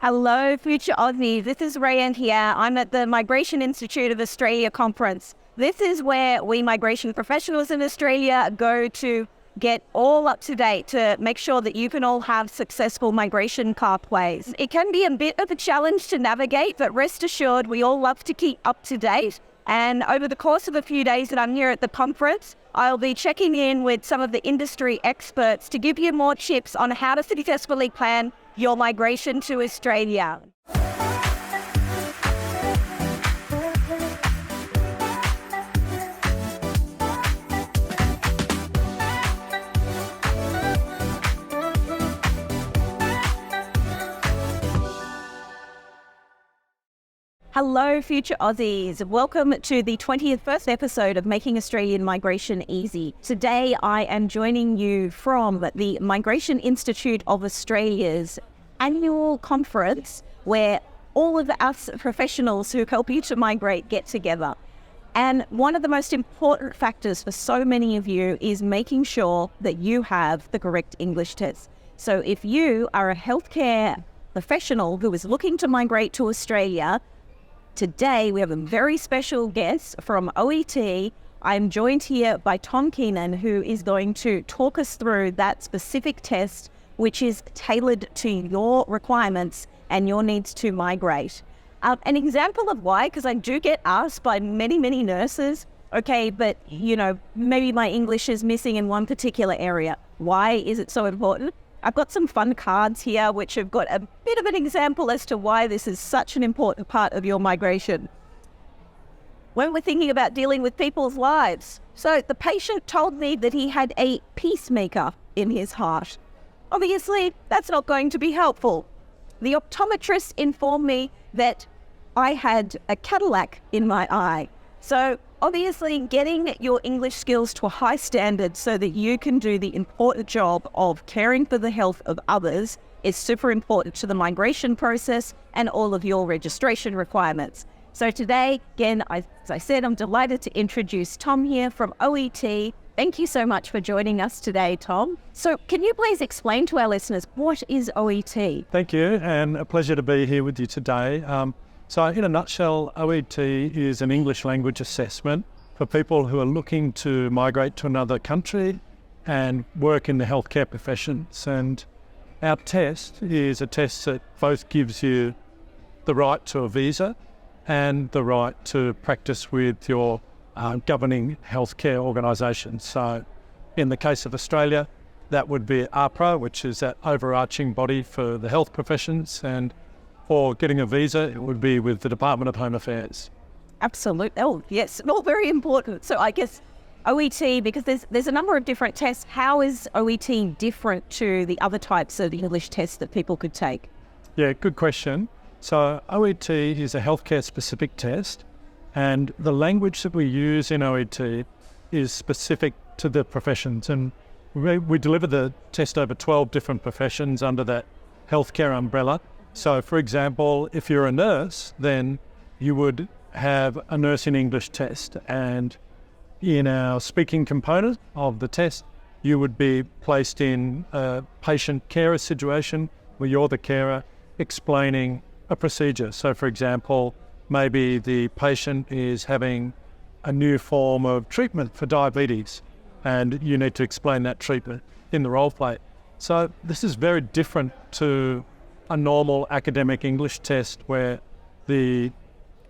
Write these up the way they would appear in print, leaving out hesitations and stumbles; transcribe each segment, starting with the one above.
Hello, future Aussies. This is Rayanne here. I'm at the Migration Institute of Australia conference. This is where we migration professionals in Australia go to get all up to date to make sure that you can all have successful migration pathways. It can be a bit of a challenge to navigate, but rest assured, we all love to keep up to date. And over the course of a few days that I'm here at the conference, I'll be checking in with some of the industry experts to give you more tips on how to successfully plan your migration to Australia. Hello, future Aussies. Welcome to the 21st episode of Making Australian Migration Easy. Today, I am joining you from the Migration Institute of Australia's annual conference where all of us professionals who help you to migrate get together. And one of the most important factors for so many of you is making sure that you have the correct English test. So if you are a healthcare professional who is looking to migrate to Australia, today, we have a very special guest from OET. I'm joined here by Tom Keenan, who is going to talk us through that specific test, which is tailored to your requirements and your needs to migrate. An example of why, because I do get asked by many nurses, okay, but maybe my English is missing in one particular area. Why is it so important? I've got some fun cards here which have got a bit of an example as to why this is such an important part of your migration. When we're thinking about dealing with people's lives, so the patient told me that he had a pacemaker in his heart. Obviously, that's not going to be helpful. The optometrist informed me that I had a cataract in my eye. So obviously, getting your English skills to a high standard so that you can do the important job of caring for the health of others is super important to the migration process and all of your registration requirements. So today, again, as I said, I'm delighted to introduce Tom here from OET. Thank you so much for joining us today, Tom. So can you please explain to our listeners, what is OET? Thank you, and a pleasure to be here with you today. So in a nutshell, OET is an English language assessment for people who are looking to migrate to another country and work in the healthcare professions. And our test is a test that both gives you the right to a visa and the right to practice with your governing healthcare organisation. So in the case of Australia, that would be APRA, which is that overarching body for the health professions, and for getting a visa, it would be with the Department of Home Affairs. Absolutely. Oh, yes. All very important. So I guess OET, because there's a number of different tests. How is OET different to the other types of English tests that people could take? Yeah, good question. So OET is a healthcare specific test, and the language that we use in OET is specific to the professions. And we deliver the test over 12 different professions under that healthcare umbrella. So, for example, if you're a nurse, then you would have a nurse in English test. And in our speaking component of the test, you would be placed in a patient carer situation where you're the carer explaining a procedure. So, for example, maybe the patient is having a new form of treatment for diabetes, and you need to explain that treatment in the role play. So this is very different to a normal academic English test where the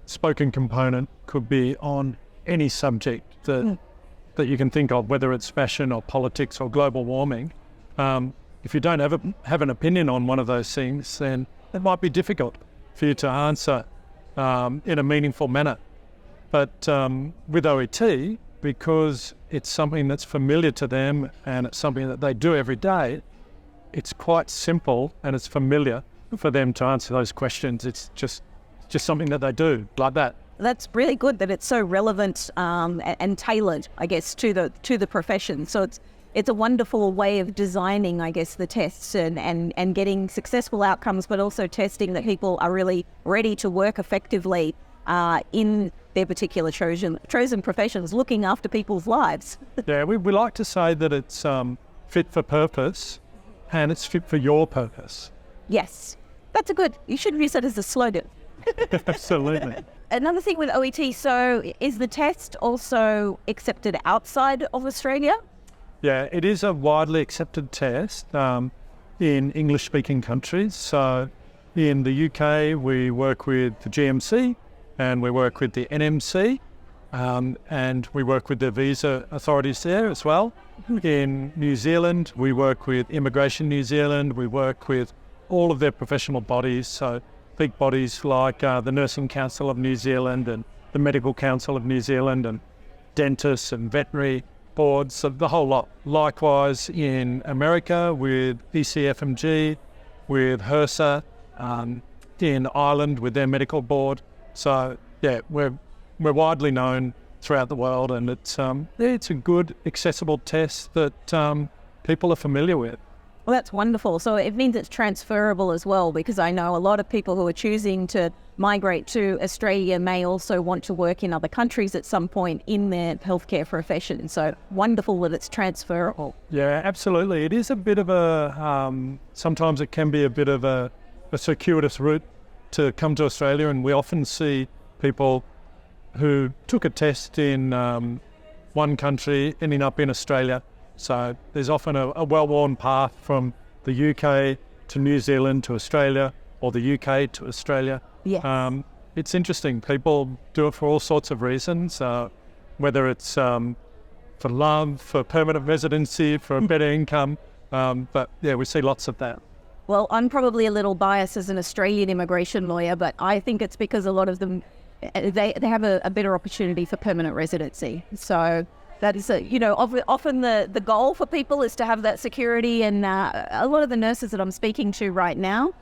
spoken component could be on any subject that you can think of, whether it's fashion or politics or global warming. If you don't have an opinion on one of those things, then it might be difficult for you to answer in a meaningful manner. But with OET, because it's something that's familiar to them and it's something that they do every day, it's quite simple and it's familiar for them to answer those questions. It's just something that they do like that. That's really good that it's so relevant and tailored, I guess, to the profession. So it's a wonderful way of designing, I guess, the tests and getting successful outcomes, but also testing that people are really ready to work effectively in their particular chosen professions, looking after people's lives. Yeah, we like to say that it's fit for purpose and it's fit for your purpose. Yes. That's a good, you should use that as a slogan. Absolutely. Another thing with OET, so is the test also accepted outside of Australia? Yeah, it is a widely accepted test in English-speaking countries. So in the UK, we work with the GMC and we work with the NMC and we work with the visa authorities there as well. In New Zealand, we work with Immigration New Zealand. We work with all of their professional bodies, so big bodies like the Nursing Council of New Zealand and the Medical Council of New Zealand and dentists and veterinary boards, so the whole lot. Likewise in America with ECFMG, with HRSA, in Ireland with their medical board. So yeah, we're widely known throughout the world, and it's a good accessible test that people are familiar with. Well, that's wonderful. So it means it's transferable as well, because I know a lot of people who are choosing to migrate to Australia may also want to work in other countries at some point in their healthcare profession. So wonderful that it's transferable. Yeah, absolutely. It is a bit of a, sometimes it can be a bit of a circuitous route to come to Australia, and we often see people who took a test in one country ending up in Australia. So there's often a well-worn path from the UK to New Zealand to Australia, or the UK to Australia. Yes. It's interesting. People do it for all sorts of reasons, whether it's for love, for permanent residency, for a better income. But yeah, we see lots of that. Well, I'm probably a little biased as an Australian immigration lawyer, but I think it's because a lot of them, they have a better opportunity for permanent residency. So that is, often the goal for people is to have that security. And a lot of the nurses that I'm speaking to right now,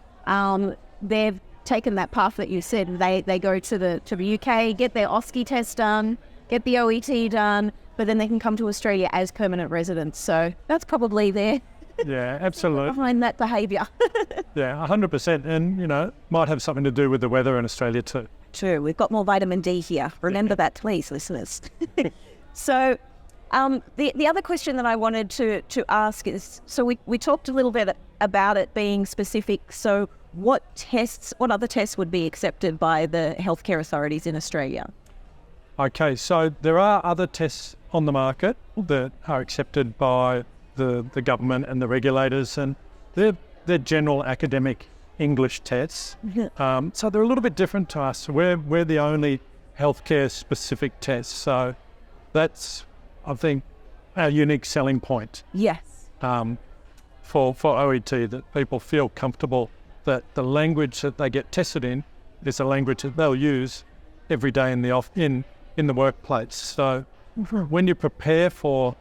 they've taken that path that you said. They go to the UK, get their OSCE test done, get the OET done, but then they can come to Australia as permanent residents. So that's probably there. Yeah, absolutely. Behind that behaviour. Yeah, 100%. And, might have something to do with the weather in Australia too. True. We've got more vitamin D here. Remember that, please, listeners. So the other question that I wanted to ask is, so we talked a little bit about it being specific. So what other tests would be accepted by the healthcare authorities in Australia? Okay, so there are other tests on the market that are accepted by the government and the regulators, and they're general academic English tests. So they're a little bit different to us. We're the only healthcare specific test. So that's, I think, our unique selling point. Yes. For OET, that people feel comfortable that the language that they get tested in is a language that they'll use every day in the workplace. So when you prepare for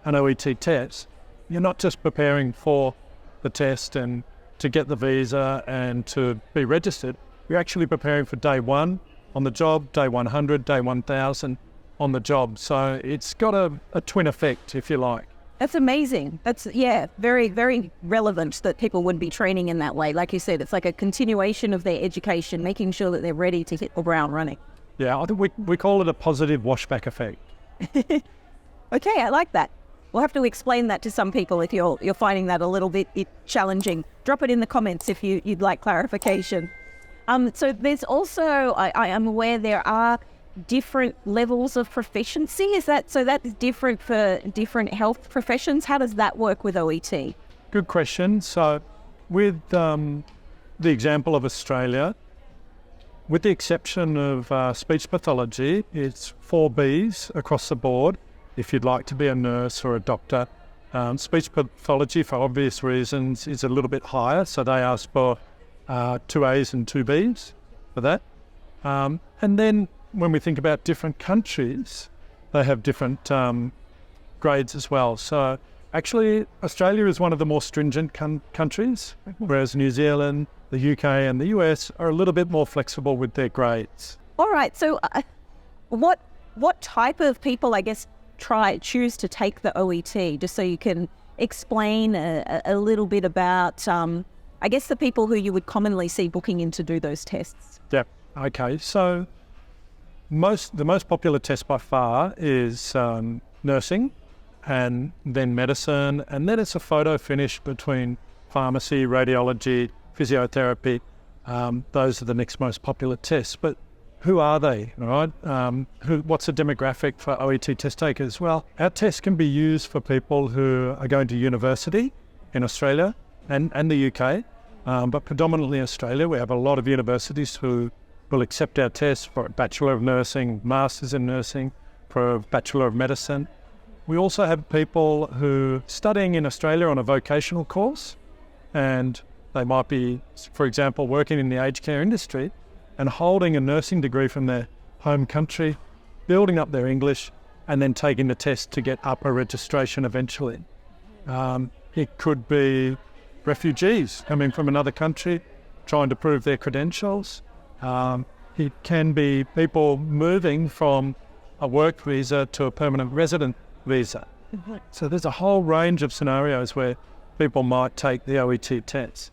an OET test, you're not just preparing for the test and to get the visa and to be registered. You're actually preparing for day one on the job, day 100, day 1000 on the job. So it's got a twin effect, if you like. That's amazing. That's, very, very relevant that people would be training in that way. Like you said, it's like a continuation of their education, making sure that they're ready to hit the ground running. Yeah, I think we call it a positive washback effect. Okay, I like that. We'll have to explain that to some people if you're finding that a little bit challenging. Drop it in the comments if you'd like clarification. So there's also, I am aware there are different levels of proficiency. Is that different for different health professions? How does that work with OET? Good question. So with the example of Australia, with the exception of speech pathology, it's 4 Bs across the board. If you'd like to be a nurse or a doctor, speech pathology, for obvious reasons, is a little bit higher. So they ask for 2 As and 2 Bs for that. And then when we think about different countries, they have different grades as well. So actually, Australia is one of the more stringent countries, whereas New Zealand, the UK and the US are a little bit more flexible with their grades. All right. So what type of people, I guess, choose to take the OET, just so you can explain a little bit about, I guess, the people who you would commonly see booking in to do those tests? Yeah. Okay. So the most popular test by far is nursing, and then medicine, and then it's a photo finish between pharmacy, radiology, physiotherapy, Those are the next most popular tests. But who are they, right? What's the demographic for OET test takers? Well, our tests can be used for people who are going to university in Australia and the UK, but predominantly Australia. We have a lot of universities who will accept our tests for a Bachelor of Nursing, Masters in Nursing, for a Bachelor of Medicine. We also have people who are studying in Australia on a vocational course, and they might be, for example, working in the aged care industry and holding a nursing degree from their home country, building up their English, and then taking the test to get APA registration eventually. It could be refugees coming from another country, trying to prove their credentials. It can be people moving from a work visa to a permanent resident visa. So there's a whole range of scenarios where people might take the OET test.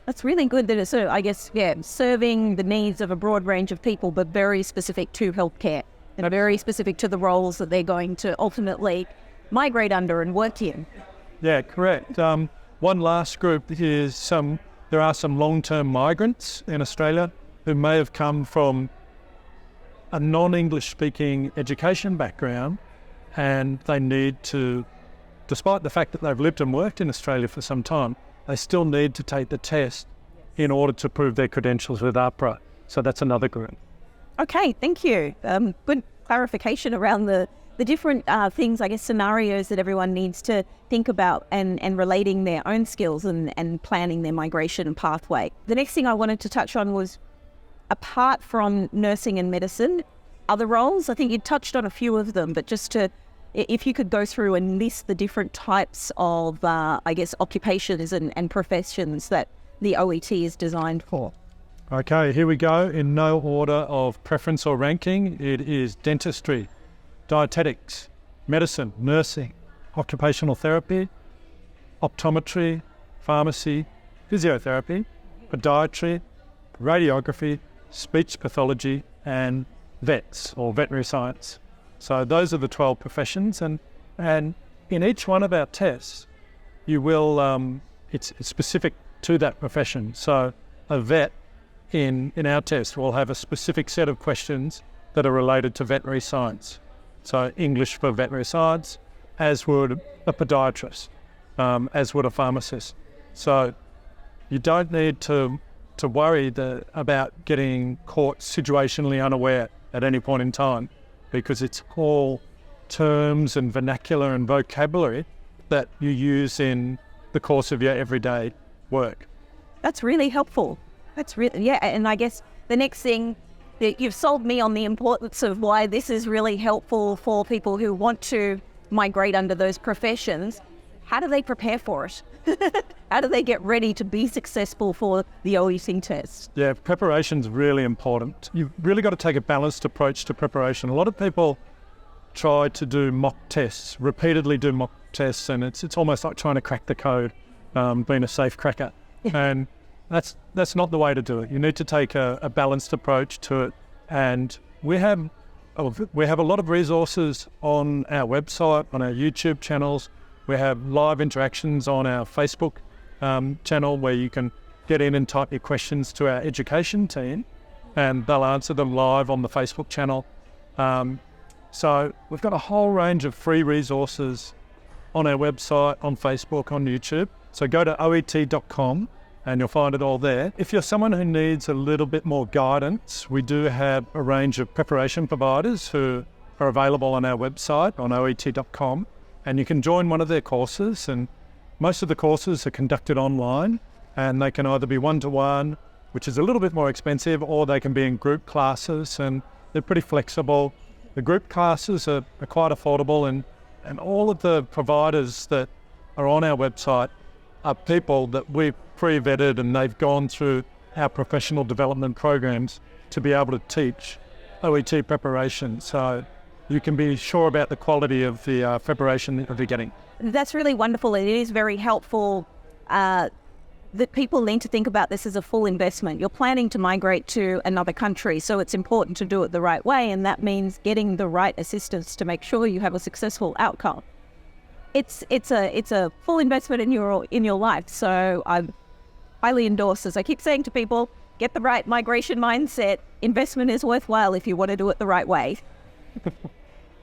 That's really good that it's sort of, I guess, serving the needs of a broad range of people, but very specific to healthcare and very specific to the roles that they're going to ultimately migrate under and work in. Yeah, correct. One last group is there are some long-term migrants in Australia who may have come from a non-English speaking education background, and they need to, despite the fact that they've lived and worked in Australia for some time, they still need to take the test in order to prove their credentials with APRA. So that's another group. Okay, thank you. Good clarification around the different things, I guess, scenarios that everyone needs to think about and relating their own skills and planning their migration pathway. The next thing I wanted to touch on was, apart from nursing and medicine, other roles. I think you touched on a few of them, but if you could go through and list the different types of, occupations and professions that the OET is designed for. Okay, here we go. In no order of preference or ranking, it is dentistry, dietetics, medicine, nursing, occupational therapy, optometry, pharmacy, physiotherapy, podiatry, radiography, speech pathology, and vets or veterinary science. So those are the 12 professions, and in each one of our tests, you will, it's specific to that profession. So a vet in our test will have a specific set of questions that are related to veterinary science. So English for veterinary science, as would a podiatrist, as would a pharmacist. So you don't need to worry about getting caught situationally unaware at any point in time, because it's all terms and vernacular and vocabulary that you use in the course of your everyday work. That's really helpful. And I guess the next thing, that you've sold me on the importance of why this is really helpful for people who want to migrate under those professions. How do they prepare for it? How do they get ready to be successful for the OET test? Yeah, preparation's really important. You've really got to take a balanced approach to preparation. A lot of people try to do mock tests, repeatedly do mock tests, and it's almost like trying to crack the code, being a safe cracker. And that's not the way to do it. You need to take a balanced approach to it. And we have a lot of resources on our website, on our YouTube channels. We have live interactions on our Facebook channel where you can get in and type your questions to our education team, and they'll answer them live on the Facebook channel. So we've got a whole range of free resources on our website, on Facebook, on YouTube. So go to OET.com and you'll find it all there. If you're someone who needs a little bit more guidance, we do have a range of preparation providers who are available on our website, on OET.com. And you can join one of their courses, and most of the courses are conducted online, and they can either be one-to-one, which is a little bit more expensive, or they can be in group classes, and they're pretty flexible. The group classes are quite affordable, and all of the providers that are on our website are people that we've pre-vetted, and they've gone through our professional development programs to be able to teach OET preparation. So you can be sure about the quality of the preparation that you're getting. That's really wonderful. It is very helpful that people need to think about this as a full investment. You're planning to migrate to another country, so it's important to do it the right way, and that means getting the right assistance to make sure you have a successful outcome. It's a full investment in your life, so I highly endorse, as I keep saying to people, get the right migration mindset. Investment is worthwhile if you want to do it the right way.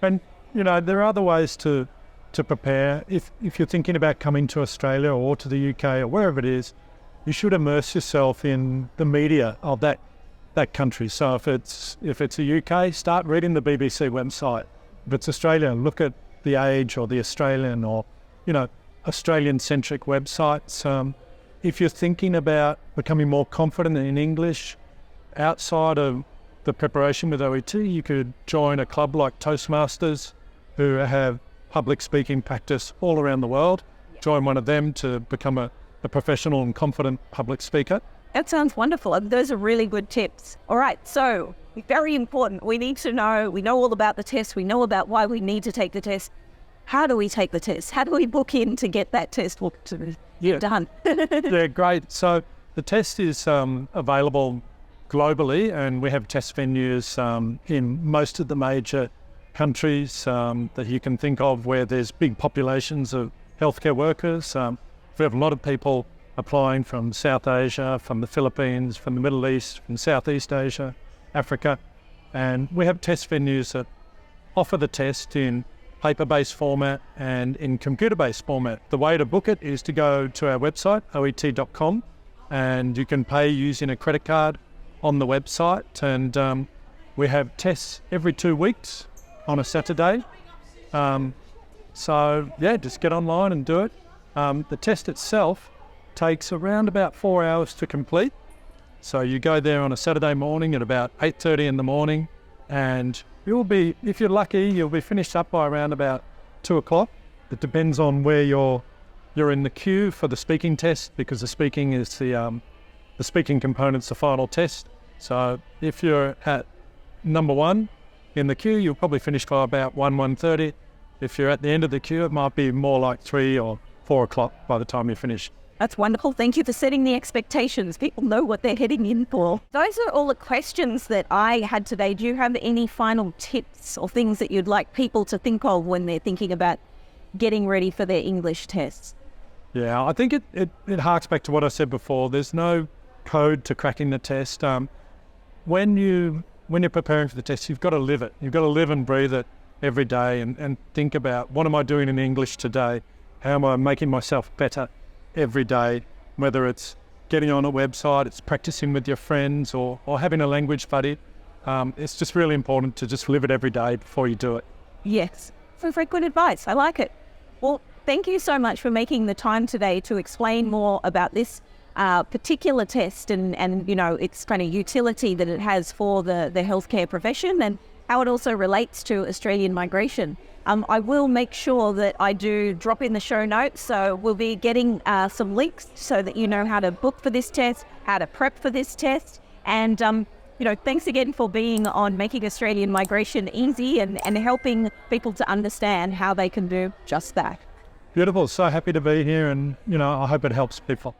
And, there are other ways to prepare. If you're thinking about coming to Australia or to the UK or wherever it is, you should immerse yourself in the media of that country. So if it's the UK, start reading the BBC website. If it's Australia, look at The Age or The Australian or, Australian-centric websites. If you're thinking about becoming more confident in English outside of the preparation with OET, you could join a club like Toastmasters, who have public speaking practice all around the world. Join one of them to become a professional and confident public speaker. That sounds wonderful. Those are really good tips. All right, so very important. We know all about the test. We know about why we need to take the test. How do we take the test? How do we book in to get that test done? Yeah, great. So the test is available globally, and we have test venues in most of the major countries that you can think of where there's big populations of healthcare workers. We have a lot of people applying from South Asia, from the Philippines, from the Middle East, from Southeast Asia, Africa. And we have test venues that offer the test in paper-based format and in computer-based format. The way to book it is to go to our website, oet.com, and you can pay using a credit card on the website. And we have tests every 2 weeks on a Saturday. Just get online and do it. The test itself takes around about 4 hours to complete. So you go there on a Saturday morning at about 8:30 in the morning, and if you're lucky, you'll be finished up by around about 2 o'clock. It depends on where you're in the queue for the speaking test, because the speaking is the speaking component's the final test. So if you're at number 1 in the queue, you'll probably finish by about 1:30. If you're at the end of the queue, it might be more like 3 or 4 o'clock by the time you finish. That's wonderful. Thank you for setting the expectations. People know what they're heading in for. Those are all the questions that I had today. Do you have any final tips or things that you'd like people to think of when they're thinking about getting ready for their English tests? Yeah, I think it harks back to what I said before. There's no code to cracking the test. When you're preparing for the test, you've got to live it. You've got to live and breathe it every day and think about, what am I doing in English today? How am I making myself better every day? Whether it's getting on a website, it's practicing with your friends, or having a language buddy. It's just really important to just live it every day before you do it. Yes, very good advice. I like it. Well, thank you so much for making the time today to explain more about this particular test and its kind of utility that it has for the healthcare profession, and how it also relates to Australian migration. I will make sure that I do drop in the show notes, so we'll be getting some links so that you know how to book for this test, how to prep for this test, and thanks again for being on Making Australian Migration Easy and helping people to understand how they can do just that. Beautiful. So happy to be here, and I hope it helps people.